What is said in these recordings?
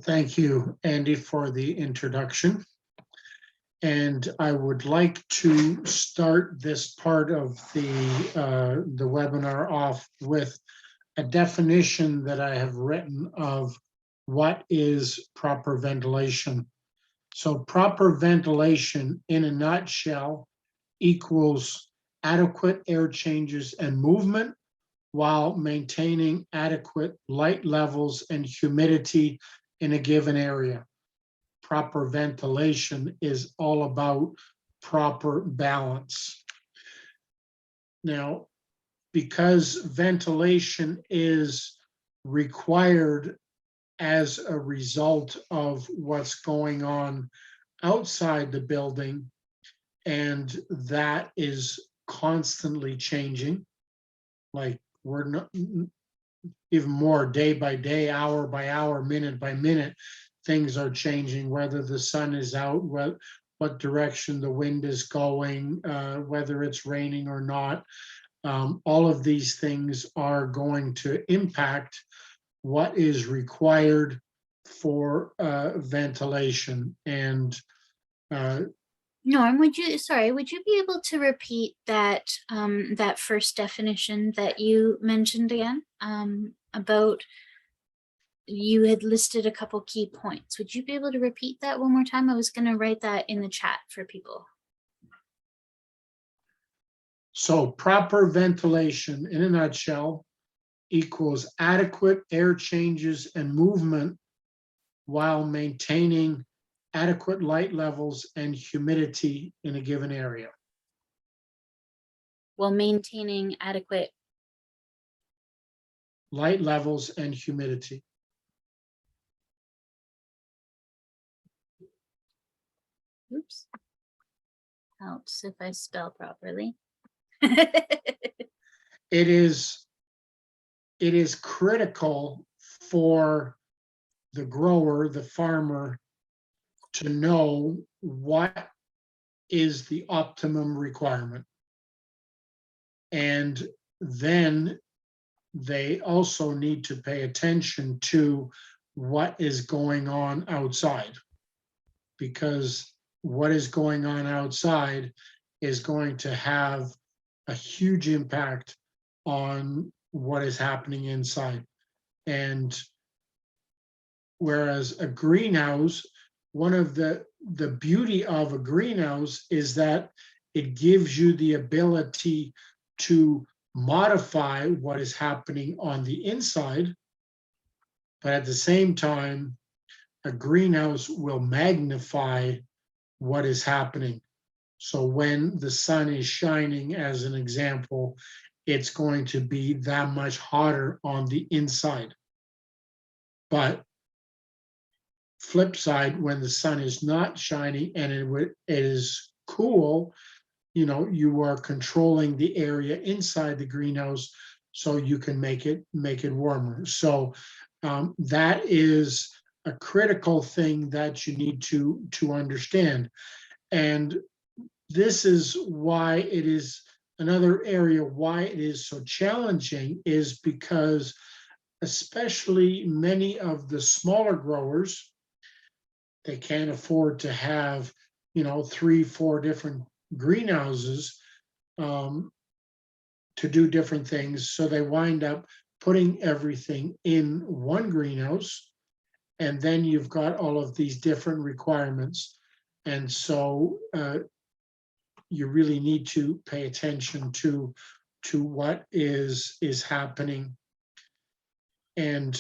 Thank you, Andy, for the introduction. And I would like to start this part of the webinar off with a definition that I have written of what is proper ventilation. So proper ventilation, in a nutshell, equals adequate air changes and movement while maintaining adequate light levels and humidity in a given area. Proper ventilation is all about proper balance. Now, because ventilation is required as a result of what's going on outside the building, and that is constantly changing, like we're not even more day by day, hour by hour, minute by minute, things are changing, whether the sun is out, what direction the wind is going, whether it's raining or not. All of these things are going to impact what is required for ventilation. And Norm, would you be able to repeat that that first definition that you mentioned again? About, you had listed a couple key points. Would you be able to repeat that one more time? I was going to write that in the chat for people. so proper ventilation, in a nutshell, equals adequate air changes and movement while maintaining adequate light levels and humidity in a given area. While maintaining adequate light levels and humidity. Oops. Helps if I spell properly. It is critical for the grower, the farmer, to know what is the optimum requirement. And then they also need to pay attention to what is going on outside, because what is going on outside is going to have a huge impact on what is happening inside. And whereas a greenhouse, one of the beauty of a greenhouse is that it gives you the ability to modify what is happening on the inside, but at the same time, a greenhouse will magnify what is happening. So when the sun is shining, as an example, it's going to be that much hotter on the inside. But flip side, when the sun is not shining and it is cool, you are controlling the area inside the greenhouse so you can make it warmer. So that is a critical thing that you need to understand. And this is why it is another area why it is so challenging, is because especially many of the smaller growers, they can't afford to have 3-4 different greenhouses to do different things. So they wind up putting everything in one greenhouse, and then you've got all of these different requirements. And so you really need to pay attention to what is happening. And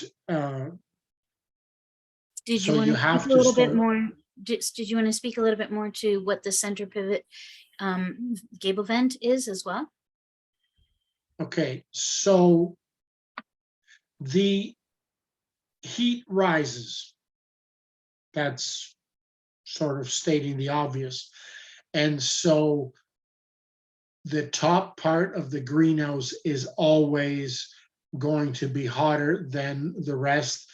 did you want to speak a little bit more? Did you want to speak a little bit more to what the center pivot gable vent is as well? Okay, so the heat rises. That's sort of stating the obvious. And so the top part of the greenhouse is always going to be hotter than the rest.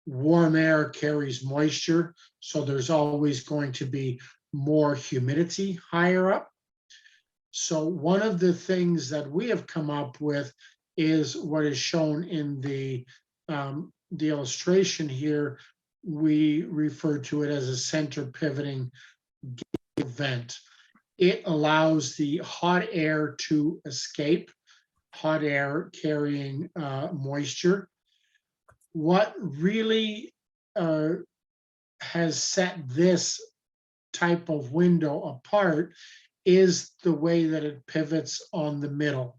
Warm air carries moisture, so there's always going to be more humidity higher up. So one of the things that we have come up with is what is shown in the the illustration here, we refer to it as a center pivoting vent. It allows the hot air to escape, hot air carrying moisture. What really has set this type of window apart is the way that it pivots on the middle.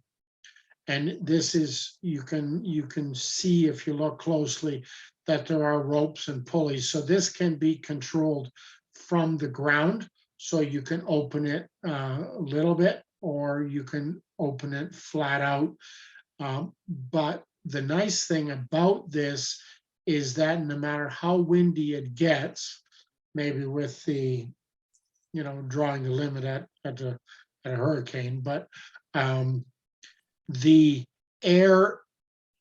And this is, you can see if you look closely that there are ropes and pulleys. So this can be controlled from the ground. So you can open it a little bit, or you can open it flat out. But the nice thing about this is that no matter how windy it gets, maybe with the, drawing the limit at a hurricane, but the air,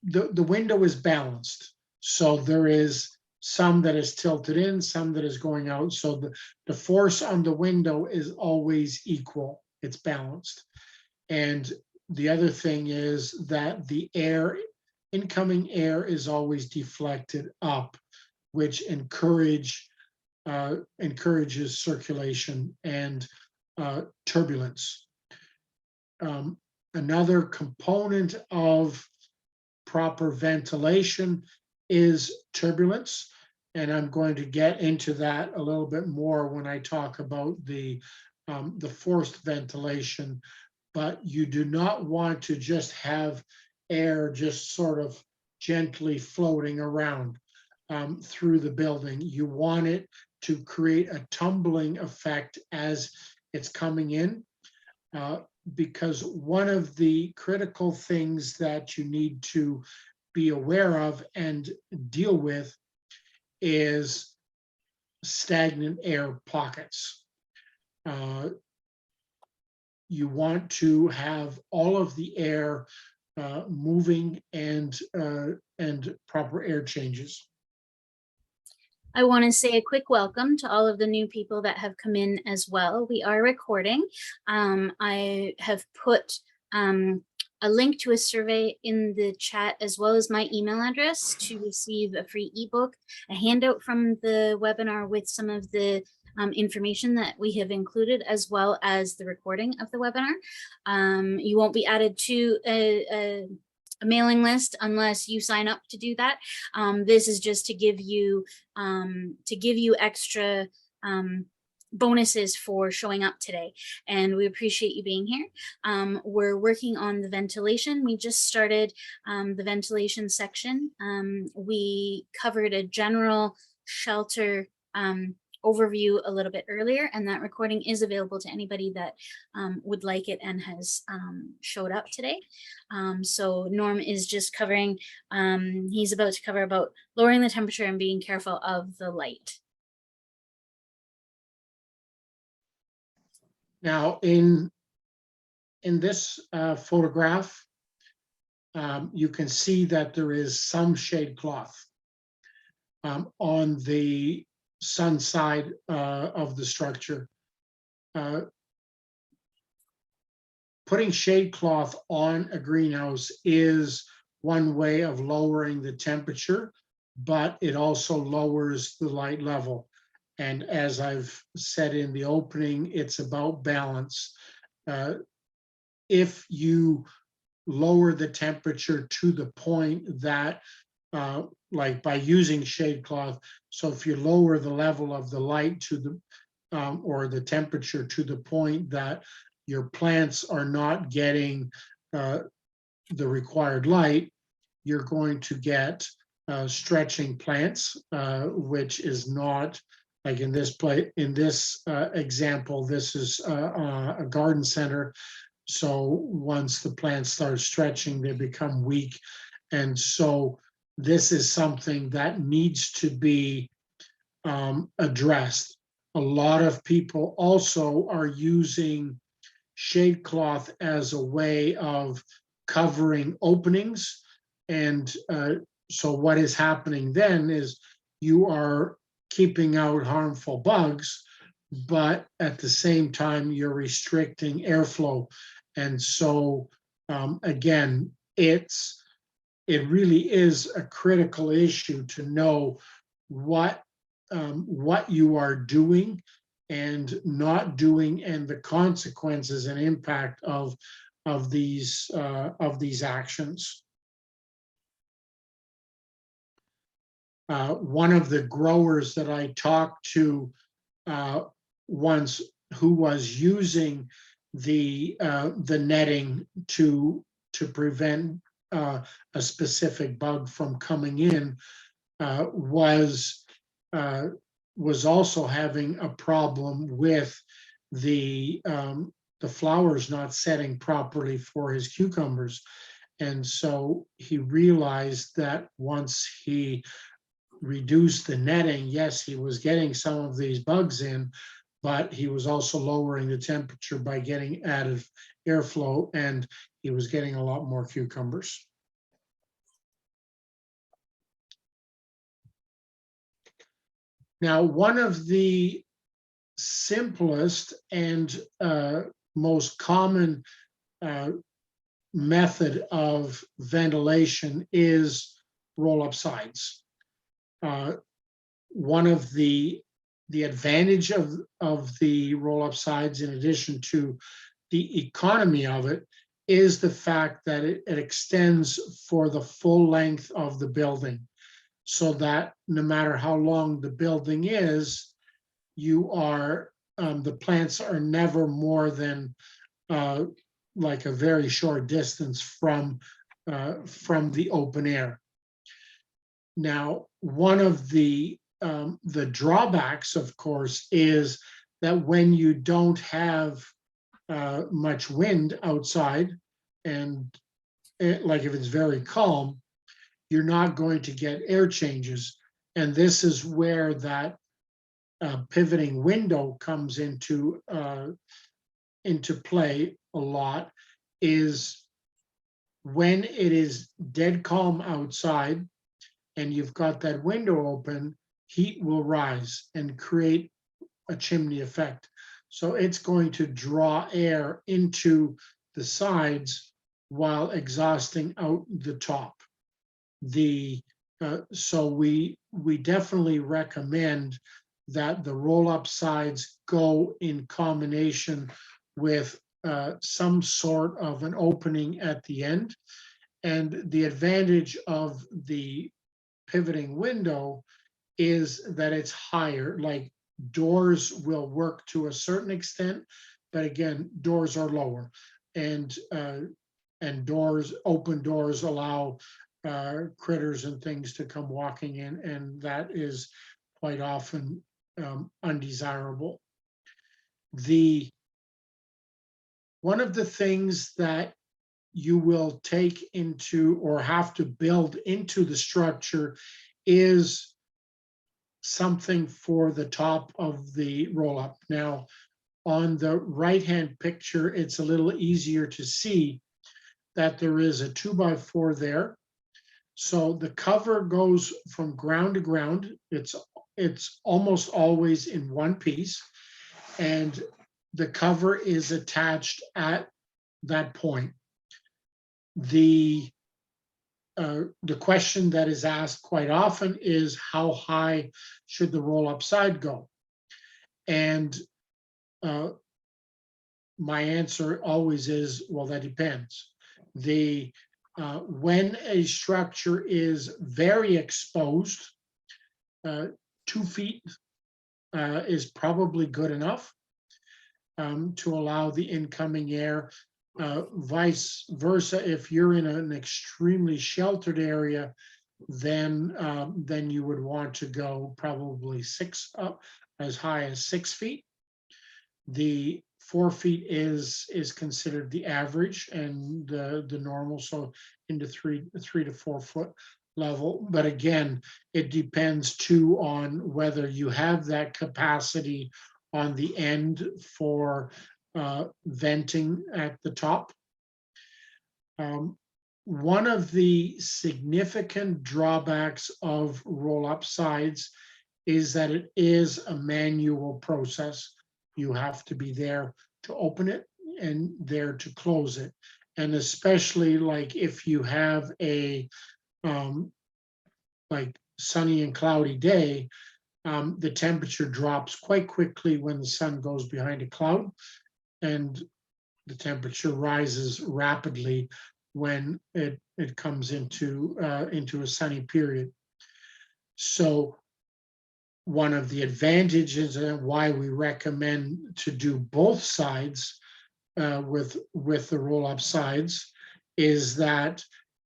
the window is balanced. So there is some that is tilted in, some that is going out. So the force on the window is always equal. It's balanced. And the other thing is that the air, incoming air is always deflected up, which encourages circulation and turbulence. Another component of proper ventilation is turbulence, and I'm going to get into that a little bit more when I talk about the forced ventilation. But you do not want to just have air just sort of gently floating around through the building. You want it to create a tumbling effect as it's coming in, because one of the critical things that you need to be aware of and deal with is stagnant air pockets. You want to have all of the air moving and proper air changes. I want to say a quick welcome to all of the new people that have come in as well. We are recording. I have put a link to a survey in the chat, as well as my email address to receive a free ebook, a handout from the webinar with some of the information that we have included, as well as the recording of the webinar. You won't be added to a mailing list unless you sign up to do that. This is just to give you extra bonuses for showing up today, and we appreciate you being here. We're working on the ventilation. We just started the ventilation section. We covered a general shelter overview a little bit earlier, and that recording is available to anybody that would like it and has showed up today. So Norm is just covering, he's about to cover about lowering the temperature and being careful of the light. Now, in this photograph, you can see that there is some shade cloth on the sun side of the structure. Putting shade cloth on a greenhouse is one way of lowering the temperature, but it also lowers the light level. And as I've said in the opening, it's about balance. If you lower the temperature to the point that, like by using shade cloth, so if you lower the level of the light to the, or the temperature to the point that your plants are not getting the required light, you're going to get stretching plants, which is not, like in this example, this is a garden center. So once the plants start stretching, they become weak. And so this is something that needs to be addressed. A lot of people also are using shade cloth as a way of covering openings. And so what is happening then is you are keeping out harmful bugs, but at the same time, you're restricting airflow. And so again, it's it really is a critical issue to know what you are doing and not doing, and the consequences and impact of these actions. One of the growers that I talked to once, who was using the netting to prevent a specific bug from coming in, was also having a problem with the flowers not setting properly for his cucumbers. And so he realized that once he reduced the netting, yes, he was getting some of these bugs in, but he was also lowering the temperature by getting added airflow, and he was getting a lot more cucumbers. Now, one of the simplest and most common method of ventilation is roll-up sides. One of the advantage of the roll-up sides, in addition to the economy of it, is the fact that it extends for the full length of the building, so that no matter how long the building is, you are the plants are never more than like a very short distance from the open air. Now, one of the drawbacks, of course, is that when you don't have much wind outside, and like if it's very calm, you're not going to get air changes. And this is where that pivoting window comes into play a lot, is when it is dead calm outside and you've got that window open, heat will rise and create a chimney effect. So it's going to draw air into the sides while exhausting out the top. So we definitely recommend that the roll-up sides go in combination with some sort of an opening at the end. And the advantage of the pivoting window is that it's higher. Like, doors will work to a certain extent, but again, doors are lower, and open doors allow critters and things to come walking in, and that is quite often undesirable. One of the things that you will take into, or have to build into the structure, is something for the top of the roll-up. Now, on the right-hand picture, it's a little easier to see that there is a 2x4 there. So the cover goes from ground to ground. It's almost always in one piece, and the cover is attached at that point. The question that is asked quite often is, how high should the roll-up side go? And my answer always is, well, that depends. When a structure is very exposed, 2 feet is probably good enough to allow the incoming air. Vice versa, if you're in an extremely sheltered area, then you would want to go probably as high as 6 feet. The 4 feet is considered the average and the normal, so into 3 to 4 foot level. But again, it depends too on whether you have that capacity on the end for venting at the top. One of the significant drawbacks of roll-up sides is that it is a manual process. You have to be there to open it and there to close it. And especially like if you have a like sunny and cloudy day, the temperature drops quite quickly when the sun goes behind a cloud, and the temperature rises rapidly when it comes into a sunny period. So one of the advantages and why we recommend to do both sides with the roll-up sides is that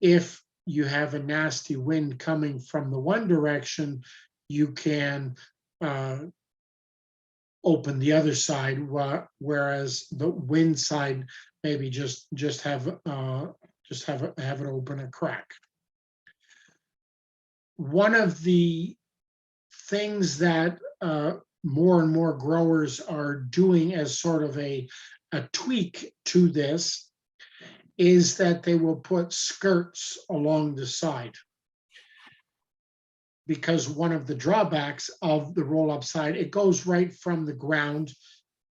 if you have a nasty wind coming from the one direction, you can open the other side, whereas the wind side maybe just have it open a crack. One of the things that more and more growers are doing as sort of a tweak to this is that they will put skirts along the side, because one of the drawbacks of the roll-up side, it goes right from the ground,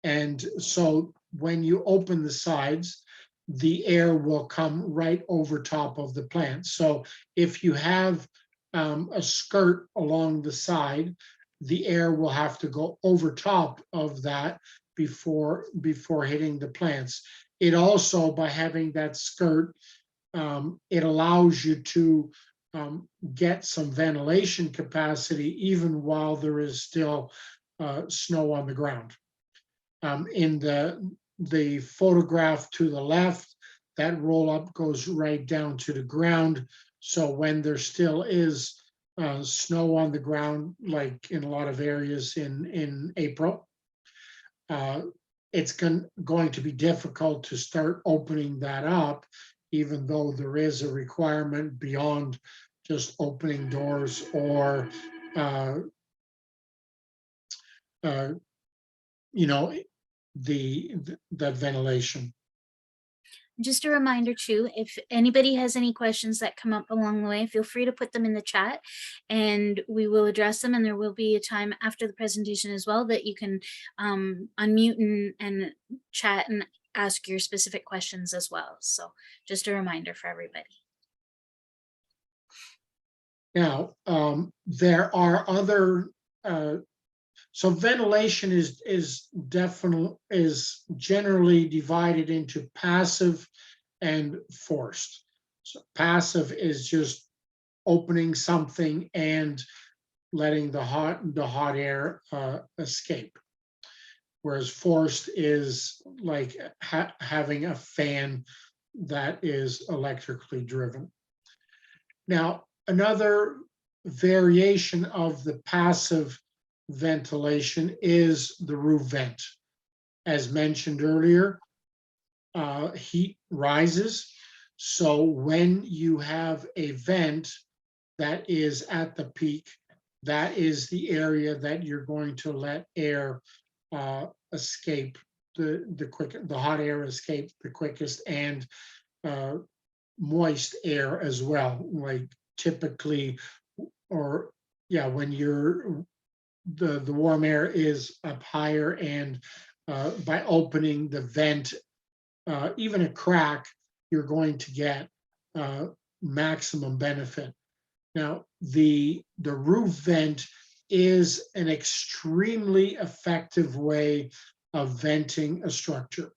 and so when you open the sides, the air will come right over top of the plant. So if you have a skirt along the side, the air will have to go over top of that before hitting the plants. It also, by having that skirt, it allows you to get some ventilation capacity even while there is still snow on the ground. In the photograph to the left, that roll up goes right down to the ground. So when there still is snow on the ground, like in a lot of areas in April, it's going to be difficult to start opening that up, even though there is a requirement beyond just opening doors or you know, the ventilation. Just a reminder too, if anybody has any questions that come up along the way, feel free to put them in the chat and we will address them. And there will be a time after the presentation as well that you can unmute and chat and ask your specific questions as well. So just a reminder for everybody. Now, there are other, so ventilation is generally divided into passive and forced. So passive is just opening something and letting the hot air escape, whereas forced is like having a fan that is electrically driven. Now, another variation of the passive ventilation is the roof vent. As mentioned earlier, heat rises. So when you have a vent that is at the peak, that is the area that you're going to let air escape the hot air escape the quickest, and moist air as well. Like typically, or yeah, when the warm air is up higher, and by opening the vent, even a crack, you're going to get maximum benefit. Now, the roof vent is an extremely effective way of venting a structure.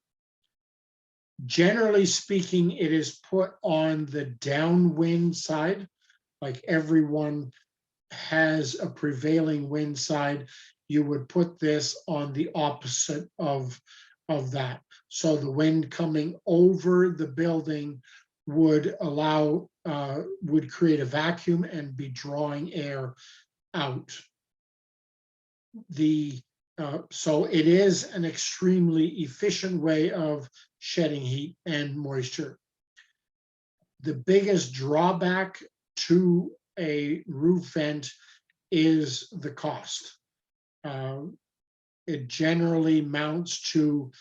Generally speaking, it is put on the downwind side, like everyone has a prevailing wind side. You would put this on the opposite of that. So the wind coming over the building would would create a vacuum and be drawing air out. So it is an extremely efficient way of shedding heat and moisture. The biggest drawback to a roof vent is the cost. It generally mounts to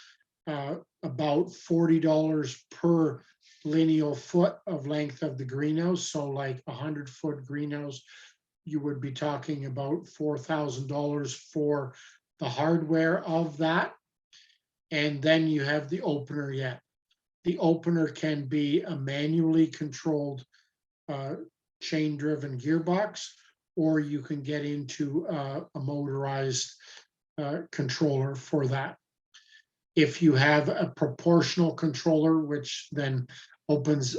about $40 per lineal foot of length of the greenhouse. So like 100-foot greenhouse, you would be talking about $4,000 for the hardware of that. And then you have the opener yet. The opener can be a manually controlled chain driven gearbox, or you can get into a motorized controller for that. If you have a proportional controller, which then opens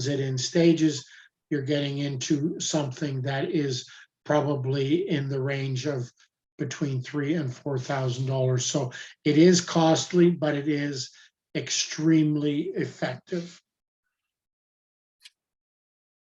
it in stages, you're getting into something that is probably in the range of between $3,000 and $4,000. So it is costly, but it is extremely effective.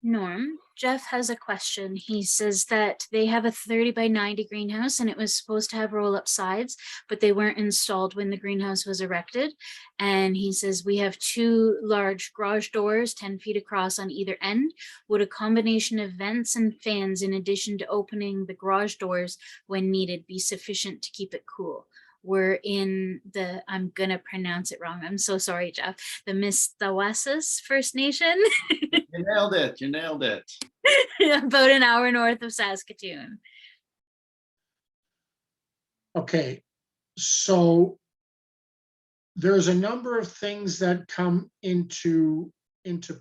Norm, Jeff has a question. He says that they have a 30 by 90 greenhouse and it was supposed to have roll up sides, but they weren't installed when the greenhouse was erected. And he says, we have 2 large garage doors, 10 feet across on either end. Would a combination of vents and fans, in addition to opening the garage doors when needed, be sufficient to keep it cool? We're in the, I'm gonna pronounce it wrong, I'm so sorry, Jeff, the Mistawasas First Nation. You nailed it. You nailed it. About an hour north of Saskatoon. Okay, so there's a number of things that come into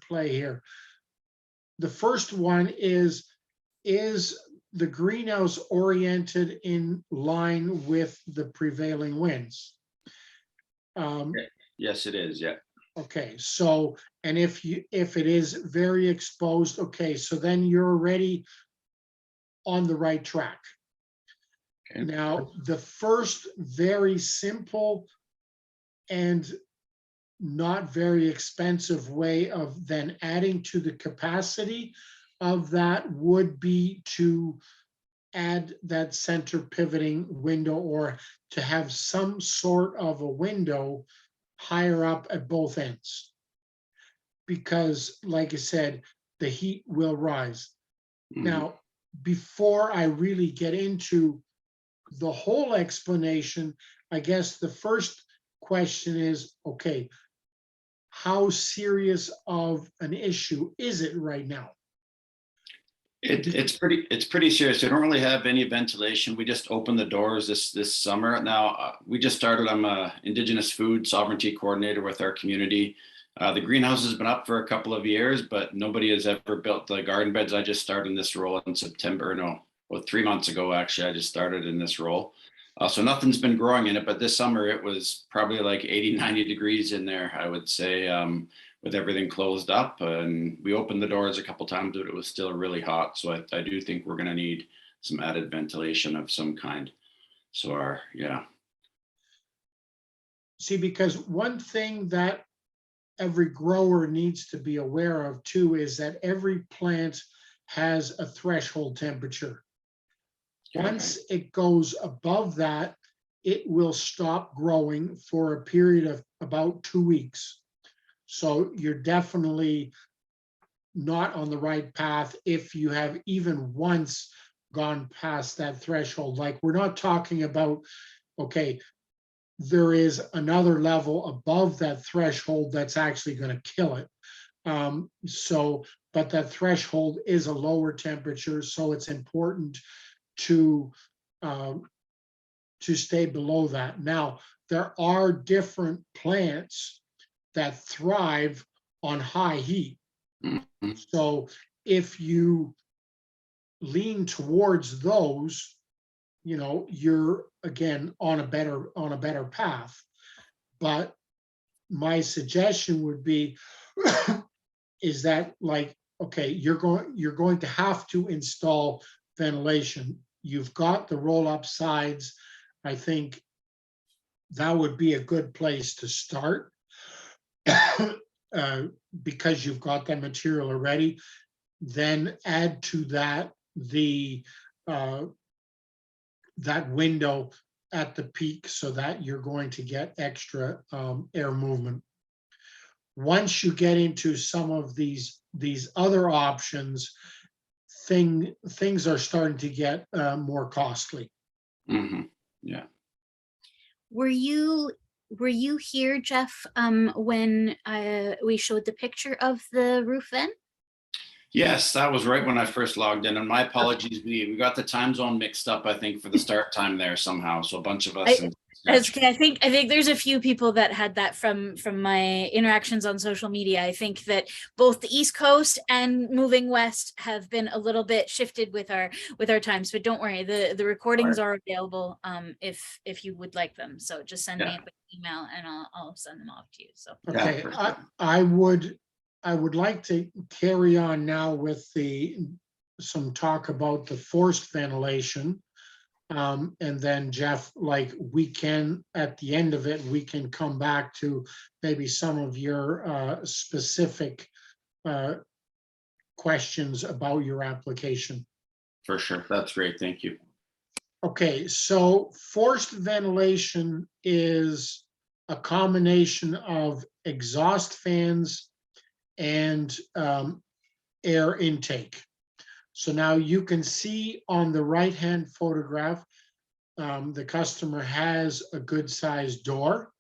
play here. The first one is the greenhouse oriented in line with the prevailing winds? Yes, it is. Yeah. Okay, so, and if it is very exposed, okay, so then you're already on the right track. Okay. Now, the first very simple and not very expensive way of then adding to the capacity of that would be to add that center pivoting window, or to have some sort of a window higher up at both ends. Because like I said, the heat will rise. Mhm. Now, before I really get into the whole explanation, I guess the first question is, okay, how serious of an issue is it right now? It's pretty serious. We don't really have any ventilation. We just opened the doors this summer. Now we just started. I'm a Indigenous food sovereignty coordinator with our community. The greenhouse has been up for a couple of years, but nobody has ever built the garden beds. I just started in this role in September. No, well, 3 months ago actually. I just started in this role. So nothing's been growing in it, but this summer it was probably like 80, 90 degrees in there, I would say, with everything closed up. And we opened the doors a couple times, but it was still really hot. So I do think we're going to need some added ventilation of some kind. So yeah. See, because one thing that every grower needs to be aware of too is that every plant has a threshold temperature. Once it goes above that, it will stop growing for a period of about 2 weeks. So you're definitely not on the right path if you have even once gone past that threshold. Like, we're not talking about, okay, there is another level above that threshold that's actually going to kill it. But that threshold is a lower temperature, so it's important to stay below that. Now, there are different plants that thrive on high heat. Mhm. So if you lean towards those, you're again on a better path. But my suggestion would be is that, like, okay, you're going to have to install ventilation. You've got the roll-up sides. I think that would be a good place to start. Because you've got that material already. Then add to that that window at the peak, so that you're going to get extra air movement. Once you get into some of these other options, things are starting to get more costly. Mm-hmm. Yeah. Were you here, Jeff, when we showed the picture of the roof vent? Yes, that was right when I first logged in, and my apologies. We got the time zone mixed up, I think, for the start time there somehow. So a bunch of us. That's okay. I think there's a few people that had that from my interactions on social media. I think that both the East Coast and moving west have been a little bit shifted with our times. But don't worry, the recordings are available if you would like them. So just send me a quick email and I'll send them off to you. So Okay, Yeah, I would like to carry on now with some talk about the forced ventilation. And then Jeff, like we can, at the end of it, we can come back to maybe some of your specific questions about your application. for sure. That's great. Thank you. Okay, so forced ventilation is a combination of exhaust fans and air intake. So now you can see on the right-hand photograph, the customer has a good sized door,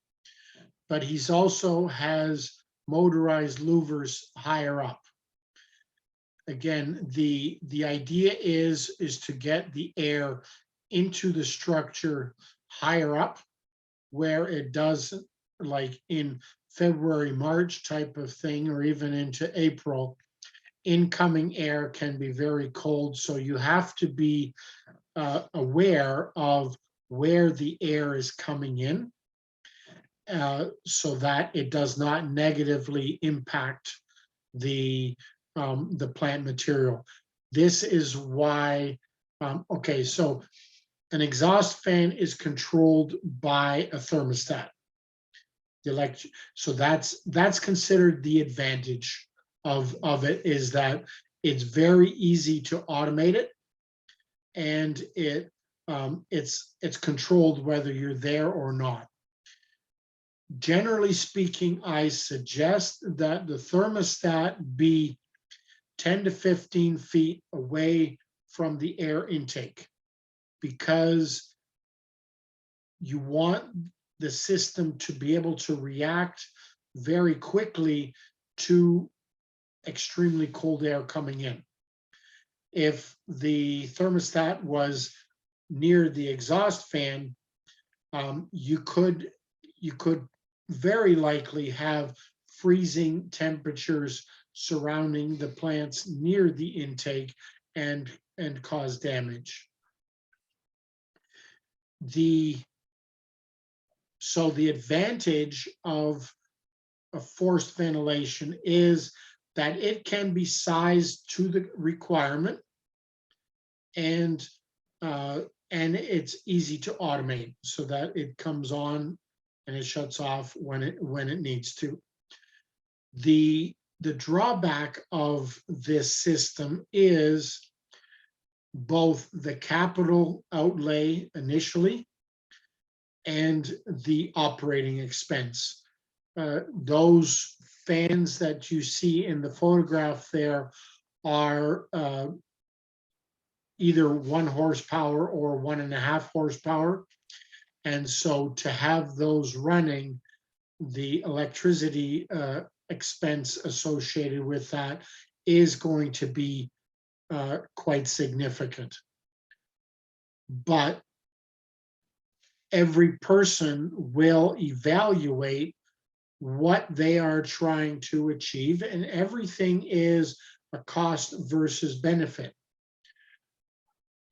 but he's also has motorized louvers higher up. Again, the idea is to get the air into the structure higher up where it doesn't, like in February, March type of thing, or even into April, incoming air can be very cold. So you have to be aware of where the air is coming in so that it does not negatively impact the plant material. This is why, okay, so an exhaust fan is controlled by a thermostat. So that's considered the advantage of it, is that it's very easy to automate it, and it's controlled whether you're there or not. Generally speaking, I suggest that the thermostat be 10 to 15 feet away from the air intake, because you want the system to be able to react very quickly to extremely cold air coming in. If the thermostat was near the exhaust fan, you could very likely have freezing temperatures surrounding the plants near the intake and cause damage. So the advantage of a forced ventilation is that it can be sized to the requirement, and it's easy to automate so that it comes on and it shuts off when it needs to. The drawback of this system is both the capital outlay initially and the operating expense. Those fans that you see in the photograph there are either 1 horsepower or 1.5 horsepower. And so to have those running, the electricity expense associated with that is going to be quite significant. But every person will evaluate what they are trying to achieve, and everything is a cost versus benefit.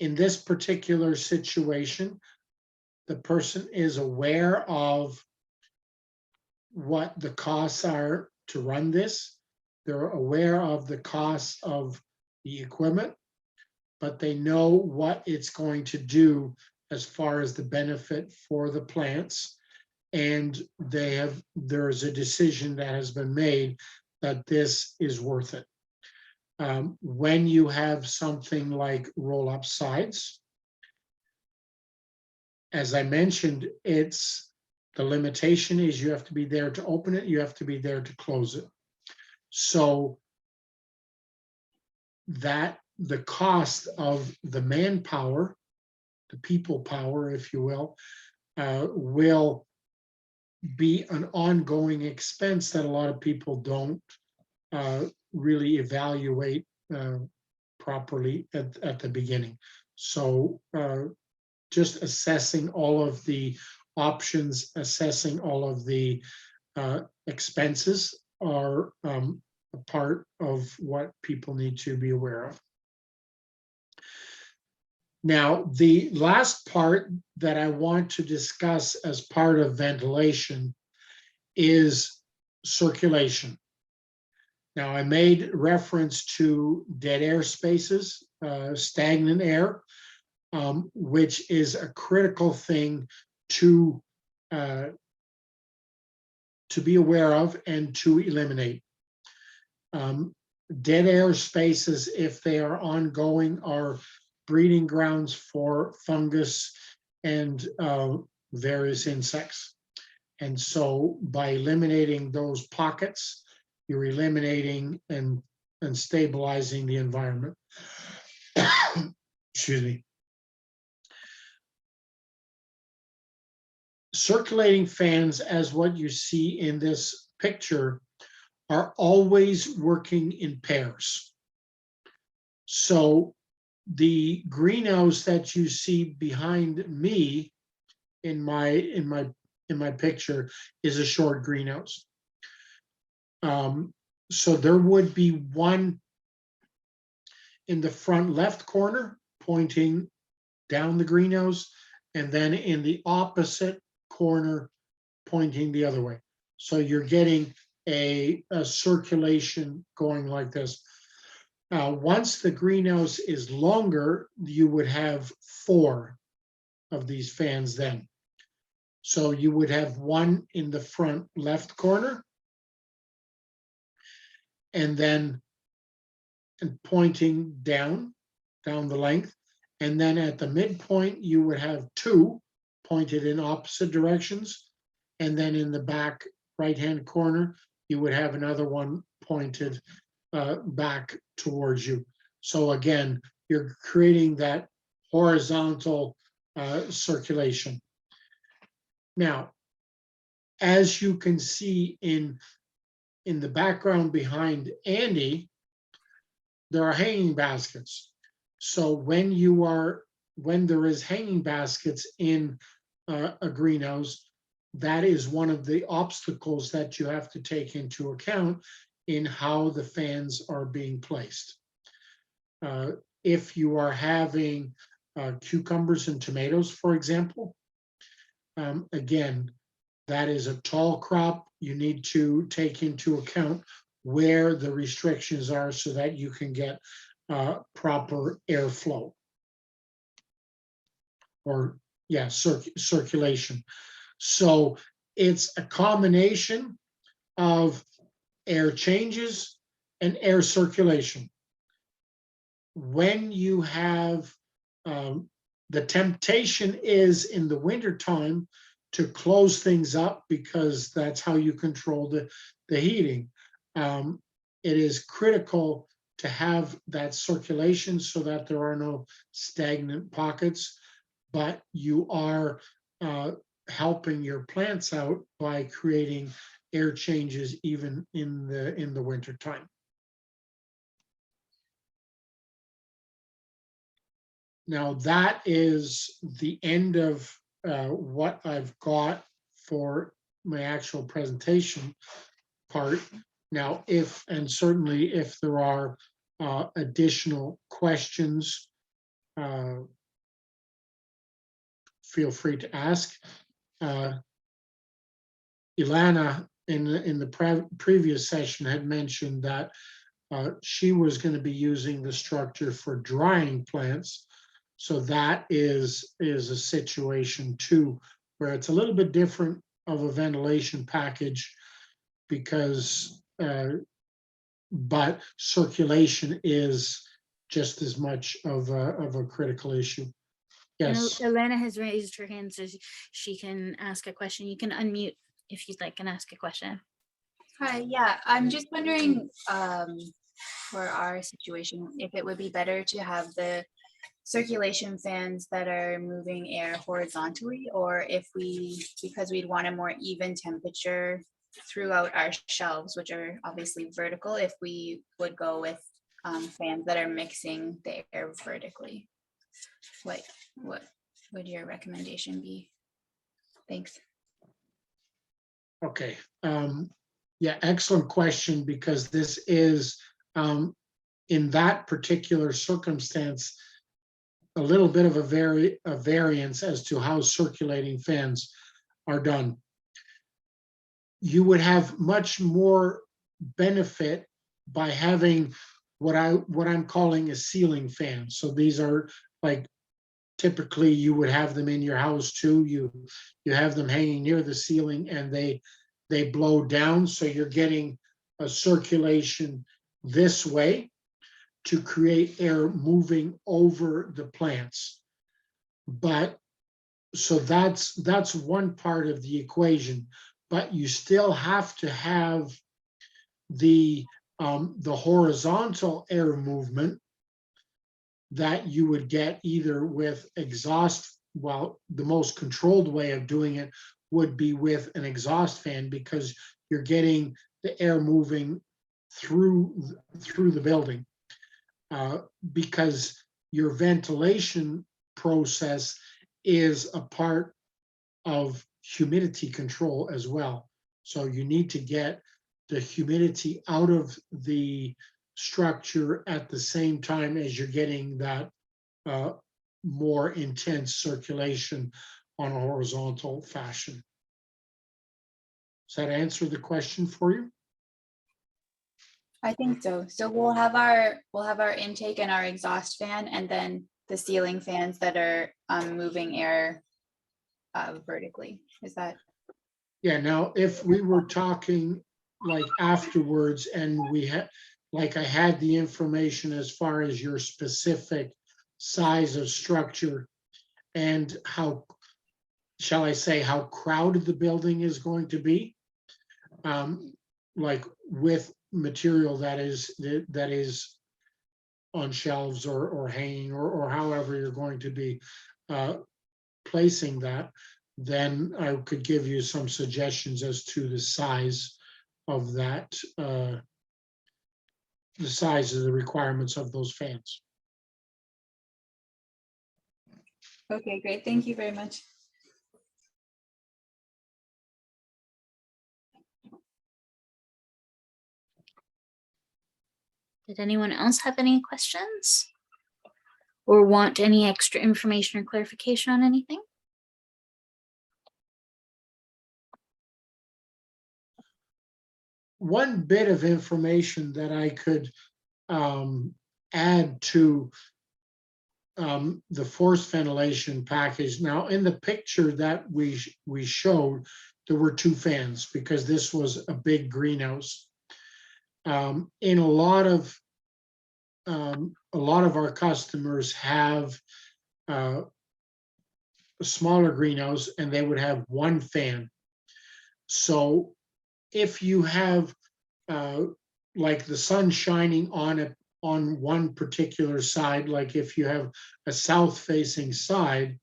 In this particular situation, the person is aware of what the costs are to run this. They're aware of the costs of the equipment, but they know what it's going to do as far as the benefit for the plants. And there's a decision that has been made that this is worth it. When you have something like roll-up sides, as I mentioned, the limitation is you have to be there to open it, you have to be there to close it. So that the cost of the manpower, the people power, if you will be an ongoing expense that a lot of people don't really evaluate properly at the beginning. So just assessing all of the options, assessing all of the expenses are a part of what people need to be aware of. Now, the last part that I want to discuss as part of ventilation is circulation. Now, I made reference to dead air spaces, stagnant air, which is a critical thing to be aware of and to eliminate. Dead air spaces, if they are ongoing, are breeding grounds for fungus and various insects. And so by eliminating those pockets, you're eliminating and stabilizing the environment. Excuse me. Circulating fans, as what you see in this picture, are always working in pairs. So the greenhouse that you see behind me in my picture is a short greenhouse. So there would be one in the front left corner pointing down the greenhouse, and then in the opposite corner pointing the other way. So you're getting a circulation going like this. Once the greenhouse is longer, you would have 4 of these fans then. So you would have one in the front left corner, and then pointing down the length. And then at the midpoint, you would have 2 pointed in opposite directions. And then in the back right-hand corner, you would have another one pointed back towards you. So again, you're creating that horizontal circulation. Now, as you can see in the background behind Andy, there are hanging baskets. So when there is hanging baskets in a greenhouse, that is one of the obstacles that you have to take into account in how the fans are being placed. If you are having cucumbers and tomatoes, for example, again, that is a tall crop. You need to take into account where the restrictions are so that you can get proper airflow, or circulation. So it's a combination of air changes and air circulation. When you have the temptation is in the wintertime to close things up, because that's how you control the heating. It is critical to have that circulation so that there are no stagnant pockets, but you are helping your plants out by creating air changes even in the winter time. Now that is the end of what I've got for my actual presentation part. Now, certainly if there are additional questions, feel free to ask. Ilana in the previous session had mentioned that she was going to be using the structure for drying plants. So that is a situation too, where it's a little bit different of a ventilation package, because but circulation is just as much of a critical issue. Yes. Elena has raised her hand so she can ask a question. You can unmute if you'd like and ask a question. Hi, yeah, I'm just wondering for our situation, if it would be better to have the circulation fans that are moving air horizontally, or if because we'd want a more even temperature throughout our shelves, which are obviously vertical, if we would go with fans that are mixing the air vertically? What would your recommendation be? Thanks. Okay. Yeah, excellent question, because this is, in that particular circumstance, a little bit of a variance as to how circulating fans are done. You would have much more benefit by having what I'm calling a ceiling fan. So these are like, typically you would have them in your house too. You have them hanging near the ceiling, and they blow down, so you're getting a circulation this way to create air moving over the plants. But so that's one part of the equation, but you still have to have the horizontal air movement that you would get either with exhaust. Well, the most controlled way of doing it would be with an exhaust fan, because you're getting the air moving through the building, because your ventilation process is a part of humidity control as well. So you need to get the humidity out of the structure at the same time as you're getting that more intense circulation on a horizontal fashion. Does that answer the question for you? I think so. So we'll have our intake and our exhaust fan, and then the ceiling fans that are moving air vertically. Is that? Yeah. Now, if we were talking like afterwards, and we had, like, I had the information as far as your specific size of structure and how, shall I say, how crowded the building is going to be, like with material that is on shelves or hanging, or however you're going to be placing that, then I could give you some suggestions as to the size of that, the size of the requirements of those fans. Okay, great. Thank you very much. Did anyone else have any questions? Or want any extra information or clarification on anything? One bit of information that I could add to the forced ventilation package. Now, in the picture that we showed, there were two fans, because this was a big greenhouse. In a lot of our customers have a smaller greenhouse, and they would have one fan. So if you have like the sun shining on one particular side, like if you have a south facing side,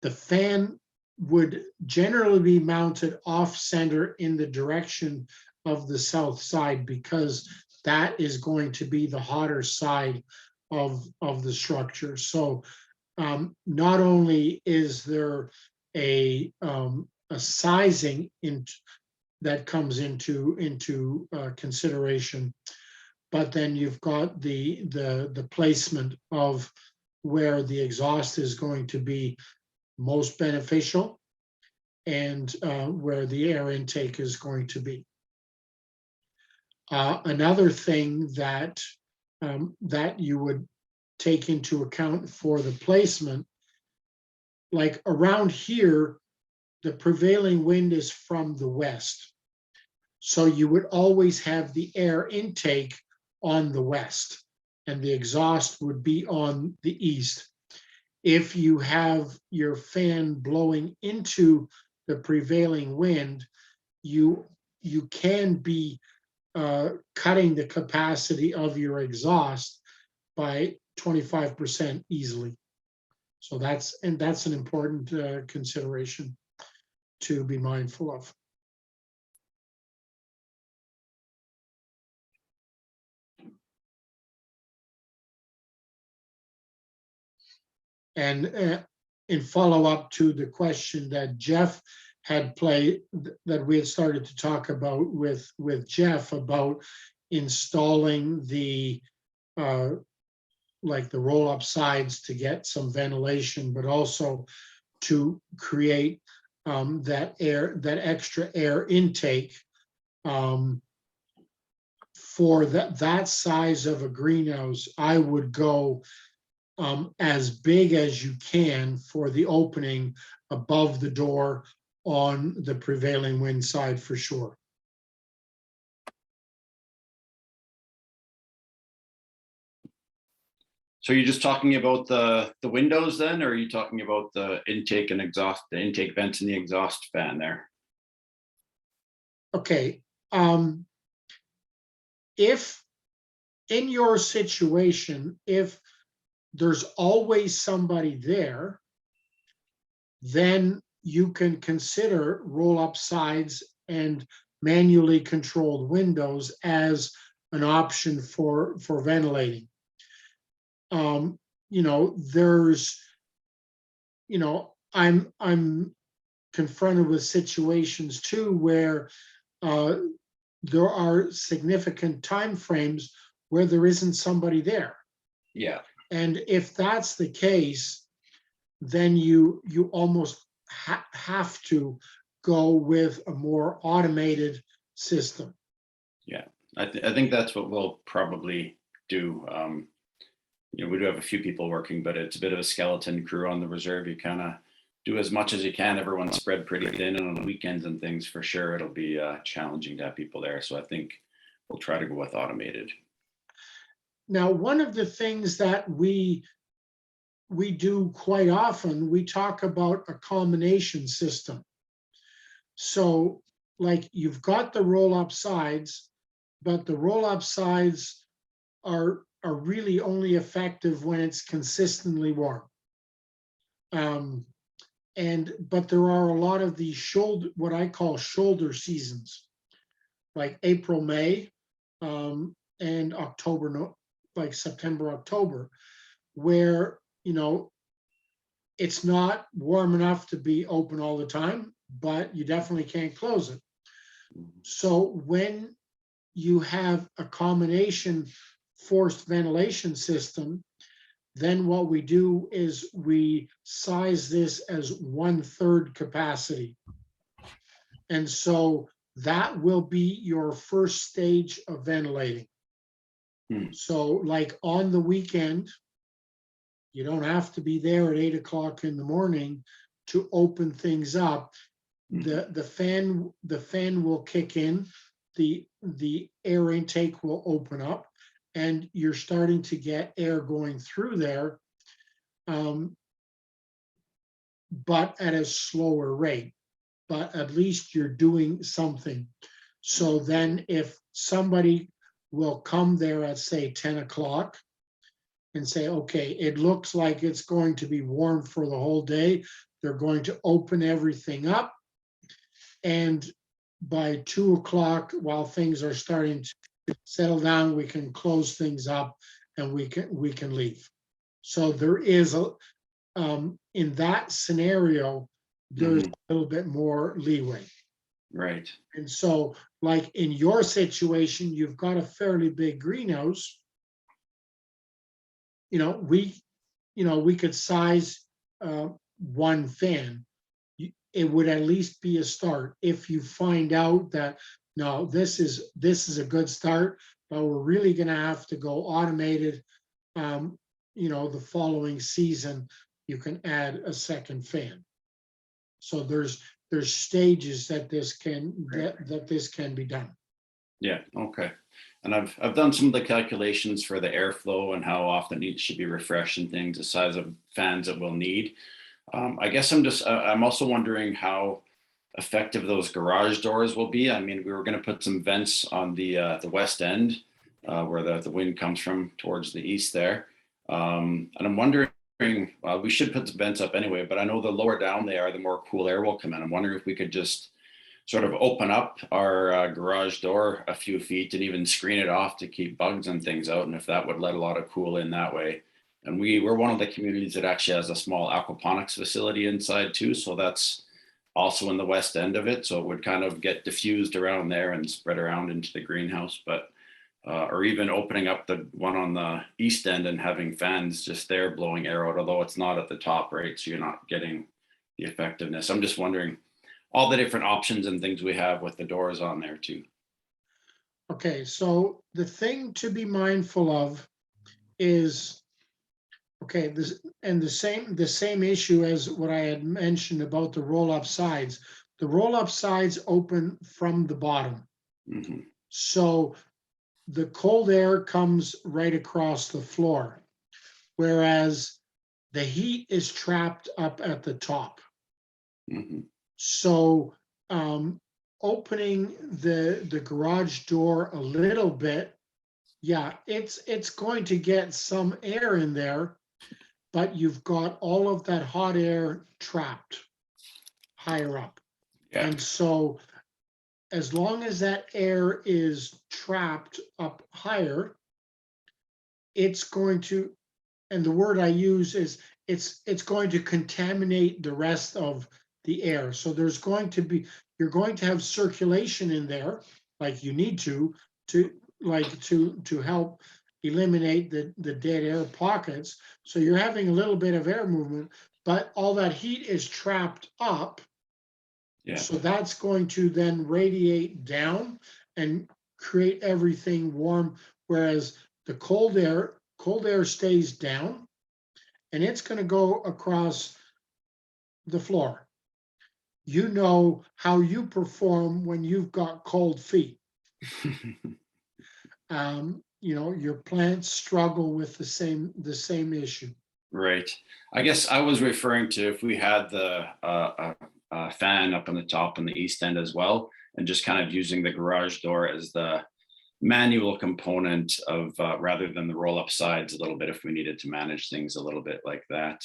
the fan would generally be mounted off center in the direction of the south side, because that is going to be the hotter side of the structure. So not only is there a sizing that comes into consideration, but then you've got the placement of where the exhaust is going to be most beneficial, and where the air intake is going to be. Another thing that you would take into account for the placement, like around here, the prevailing wind is from the west. So you would always have the air intake on the west, and the exhaust would be on the east. If you have your fan blowing into the prevailing wind, you can be cutting the capacity of your exhaust by 25% easily. So that's an important consideration to be mindful of. And in follow up to the question that Jeff had that we had started to talk about with Jeff about installing the like the roll-up sides to get some ventilation, but also to create that extra air intake for that size of a greenhouse. I would go as big as you can for the opening above the door on the prevailing wind side for sure. So you're just talking about the windows then, or are you talking about the intake and exhaust, the intake vents and the exhaust fan there? Okay. If in your situation, if there's always somebody there, then you can consider roll-up sides and manually controlled windows as an option for ventilating. You know, there's, you know, I'm confronted with situations too where there are significant time frames where there isn't somebody there. Yeah. And if that's the case, then you almost have to go with a more automated system. Yeah, I think that's what we'll probably do. You know, we do have a few people working, but it's a bit of a skeleton crew on the reserve. You kind of do as much as you can. Everyone's spread pretty thin, and on the weekends and things, for sure, it'll be challenging to have people there. So I think we'll try to go with automated. Now, one of the things that we do quite often, we talk about a combination system. So like you've got the roll-up sides, but the roll-up sides are really only effective when it's consistently warm. But there are a lot of these what I call shoulder seasons, like April, May, and October, like September, October, where, you know, it's not warm enough to be open all the time, but you definitely can't close it. So when you have a combination forced ventilation system, then what we do is we size this as 1/3 capacity. And so that will be your first stage of ventilating. So like on the weekend, you don't have to be there at 8 o'clock in the morning to open things up. The fan will kick in, the air intake will open up, and you're starting to get air going through there, but at a slower rate. But at least you're doing something. So then if somebody will come there at, say, 10 o'clock and say, okay, it looks like it's going to be warm for the whole day, they're going to open everything up. And by 2 o'clock, while things are starting to settle down, we can close things up and we can leave. So there is in that scenario, there's a little bit more leeway. Right. And so like in your situation, you've got a fairly big greenhouse. You know, we could size one fan. It would at least be a start. If you find out that, no, this is a good start, but we're really gonna have to go automated, you know, the following season, you can add a second fan. So there's stages that this can be done. Yeah. Okay. And I've done some of the calculations for the airflow and how often it should be refreshed and things, the size of fans that we'll need. I guess I'm also wondering how effective those garage doors will be. I mean, we were going to put some vents on the west end where the wind comes from towards the east there. And I'm wondering, well, we should put the vents up anyway, but I know the lower down they are, the more cool air will come in. I'm wondering if we could just sort of open up our garage door a few feet and even screen it off to keep bugs and things out. And if that would let a lot of cool in that way. And we're one of the communities that actually has a small aquaponics facility inside too. So that's also in the west end of it. So it would kind of get diffused around there and spread around into the greenhouse. But or even opening up the one on the east end and having fans just there blowing air out, although it's not at the top, right? So you're not getting the effectiveness. I'm just wondering all the different options and things we have with the doors on there too. Okay, so the thing to be mindful of is, okay, this and the same issue as what I had mentioned about the roll-up sides. The roll-up sides open from the bottom. Mm-hmm. So the cold air comes right across the floor, whereas the heat is trapped up at the top. Mm-hmm. So opening the garage door a little bit, yeah, it's going to get some air in there, but you've got all of that hot air trapped higher up. Yeah. And so as long as that air is trapped up higher, it's going to, and the word I use is it's going to contaminate the rest of the air. So there's going to be, you're going to have circulation in there, like you need to help eliminate the dead air pockets. So you're having a little bit of air movement, but all that heat is trapped up. Yeah. So that's going to then radiate down and create everything warm, whereas the cold air stays down and it's going to go across the floor. You know how you perform when you've got cold feet. Your plants struggle with the same issue. Right. I guess I was referring to if we had the fan up on the top in the east end as well, and just kind of using the garage door as the manual component of rather than the roll-up sides a little bit if we needed to manage things a little bit like that.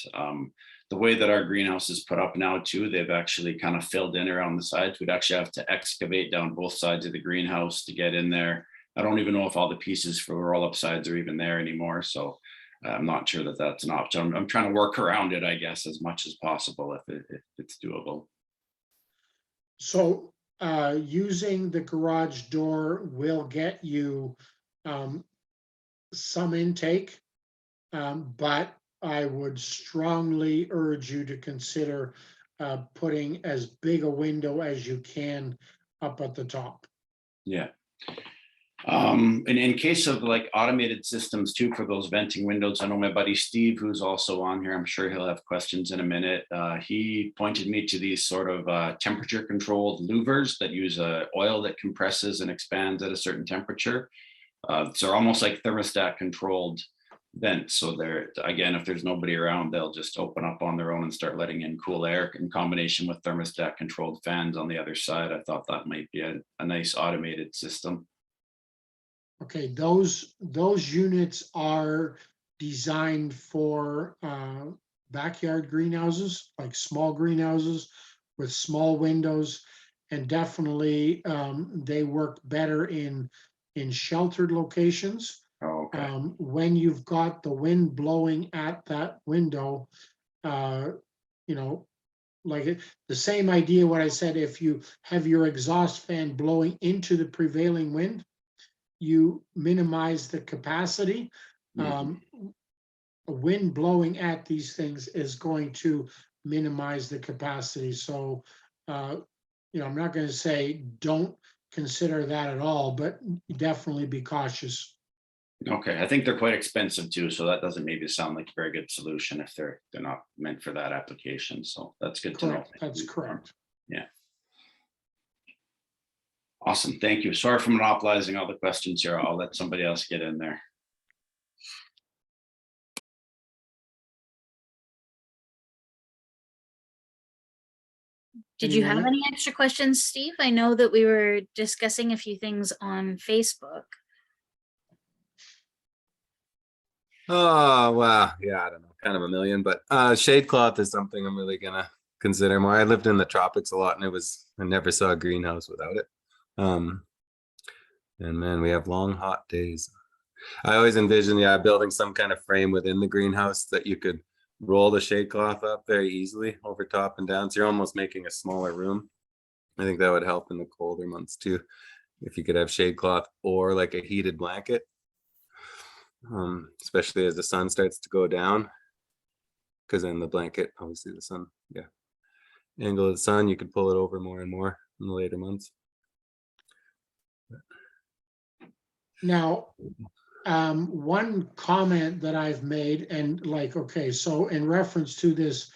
The way that our greenhouse is put up now too, they've actually kind of filled in around the sides. We'd actually have to excavate down both sides of the greenhouse to get in there. I don't even know if all the pieces for roll-up sides are even there anymore. So I'm not sure that that's an option. I'm trying to work around it, I guess, as much as possible if it's doable. So using the garage door will get you some intake, but I would strongly urge you to consider putting as big a window as you can up at the top. Yeah. And in case of like automated systems too, for those venting windows, I know my buddy Steve, who's also on here, I'm sure he'll have questions in a minute. He pointed me to these sort of temperature controlled louvers that use oil that compresses and expands at a certain temperature. So almost like thermostat controlled vents. So they're, again, if there's nobody around, they'll just open up on their own and start letting in cool air in combination with thermostat controlled fans on the other side. I thought that might be a nice automated system. Okay, those units are designed for backyard greenhouses, like small greenhouses with small windows, and definitely they work better in sheltered locations. Oh, okay. When you've got the wind blowing at that window, like the same idea what I said, if you have your exhaust fan blowing into the prevailing wind, you minimize the capacity. Wind blowing at these things is going to minimize the capacity. So, I'm not going to say don't consider that at all, but definitely be cautious. Okay, I think they're quite expensive too, so that doesn't maybe sound like a very good solution if they're not meant for that application. So that's good to know. Correct. That's correct. Yeah. Awesome, thank you. Sorry for monopolizing all the questions here. I'll let somebody else get in there. Did you have Anyone any extra questions, Steve? I know that we were discussing a few things on Facebook. Oh, wow. Yeah, I don't know, kind of a million, but shade cloth is something I'm really gonna consider more. I lived in the tropics a lot and I never saw a greenhouse without it. And man, we have long, hot days. I always envision, yeah, building some kind of frame within the greenhouse that you could roll the shade cloth up very easily over top and down. So you're almost making a smaller room. I think that would help in the colder months too, if you could have shade cloth or like a heated blanket, especially as the sun starts to go down. Because then the blanket, obviously the sun, yeah, angle of the sun, you could pull it over more and more in the later months. Now, one comment that I've made, and like, okay, so in reference to this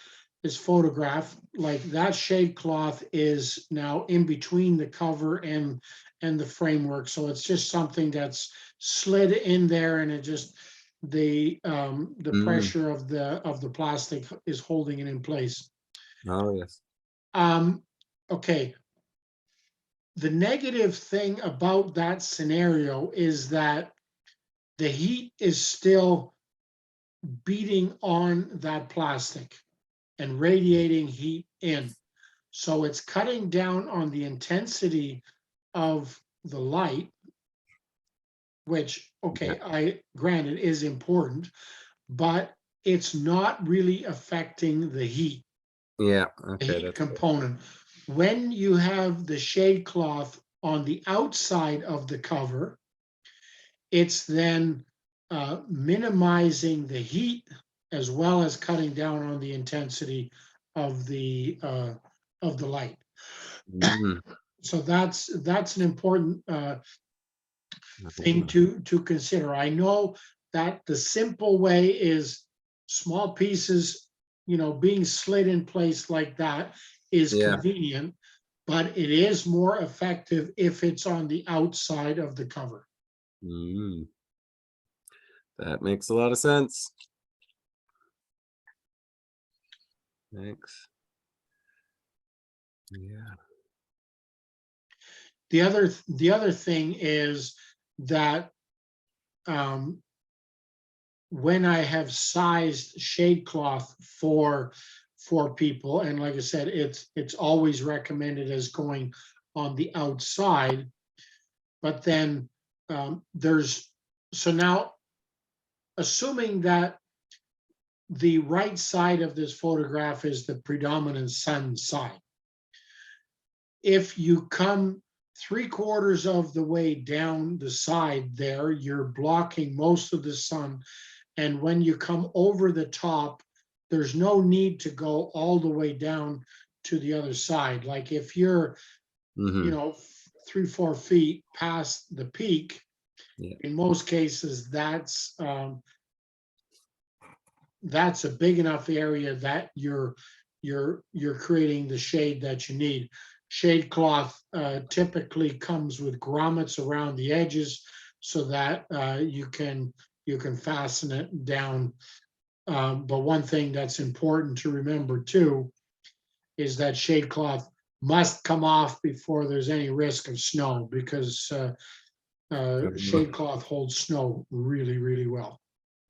photograph, like that shade cloth is now in between the cover and the framework, so it's just something that's slid in there, and it just the pressure of the plastic is holding it in place. Oh yes. Okay. The negative thing about that scenario is that the heat is still beating on that plastic and radiating heat in. So it's cutting down on the intensity of the light, which, okay, I granted is important, but it's not really affecting the heat. Yeah, The okay, heat that's component. When you have the shade cloth on the outside of the cover, it's then minimizing the heat as well as cutting down on the intensity of the light. So that's an important thing to consider. I know that the simple way is small pieces, being slid in place like that is convenient, but it is more effective if it's on the outside of the cover. That makes a lot of sense. Thanks. Yeah. The other thing is that when I have sized shade cloth for people, and like I said, it's always recommended as going on the outside, but then so now, assuming that the right side of this photograph is the predominant sun side, if you come 3/4 of the way down the side there, you're blocking most of the sun. And when you come over the top, there's no need to go all the way down to the other side. Like if you're, 3-4 feet past the peak, in most cases, that's a big enough area that you're creating the shade that you need. Shade cloth typically comes with grommets around the edges so that you can fasten it down. But one thing that's important to remember too is that shade cloth must come off before there's any risk of snow, because shade cloth holds snow really, really well.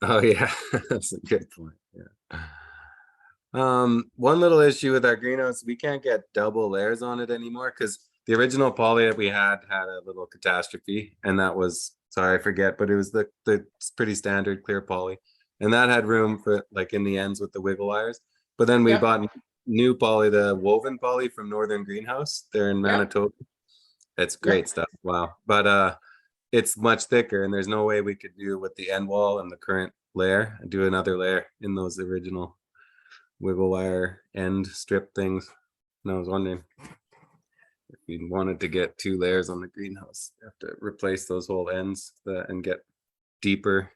Oh yeah, that's a good point. Yeah. One little issue with our greenhouse, we can't get double layers on it anymore because the original poly that we had a little catastrophe, and that was, sorry, I forget, but it was the pretty standard clear poly, and that had room for like in the ends with the wiggle wires. But then we bought new poly, the woven poly from Northern Greenhouse. They're in Manitoba. It's great stuff. Wow. But it's much thicker, and there's no way we could do with the end wall and the current layer and do another layer in those original wiggle wire end strip things. And I was wondering if you wanted to get 2 layers on the greenhouse, you have to replace those whole ends and get deeper.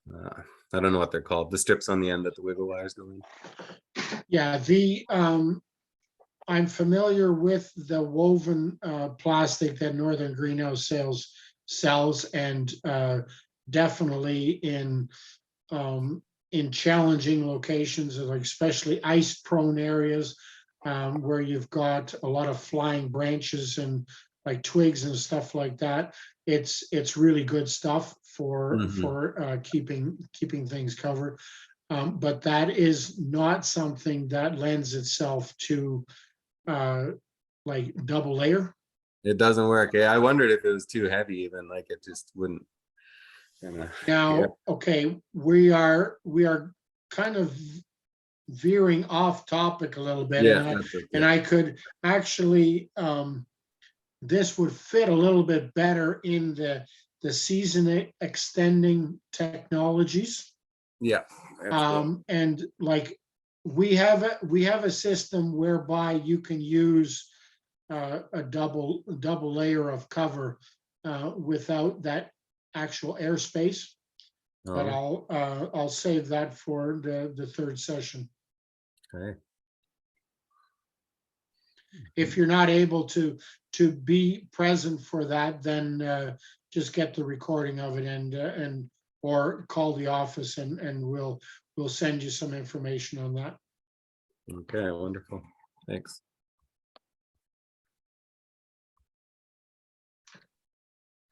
I don't know what they're called, the strips on the end that the wiggle wires go in. Yeah, I'm familiar with the woven plastic that Northern Greenhouse sells, and definitely in challenging locations, like especially ice-prone areas where you've got a lot of flying branches and like twigs and stuff like that. It's really good stuff for keeping things covered. But that is not something that lends itself to like double layer. It doesn't work. Yeah, I wondered if it was too heavy, even like it just wouldn't kinda- Now, okay, we are kind of veering off topic a little bit. Yeah, And that's and okay. I could actually, this would fit a little bit better in the season extending technologies. Yeah. absolutely. And like, we have a system whereby you can use a double layer of cover without that actual airspace. But Oh, I'll save that for the third session. okay. If you're not able to be present for that, then just get the recording of it and or call the office and we'll send you some information on that. Okay, wonderful. Thanks.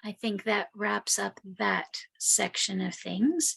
I think that wraps up that section of things.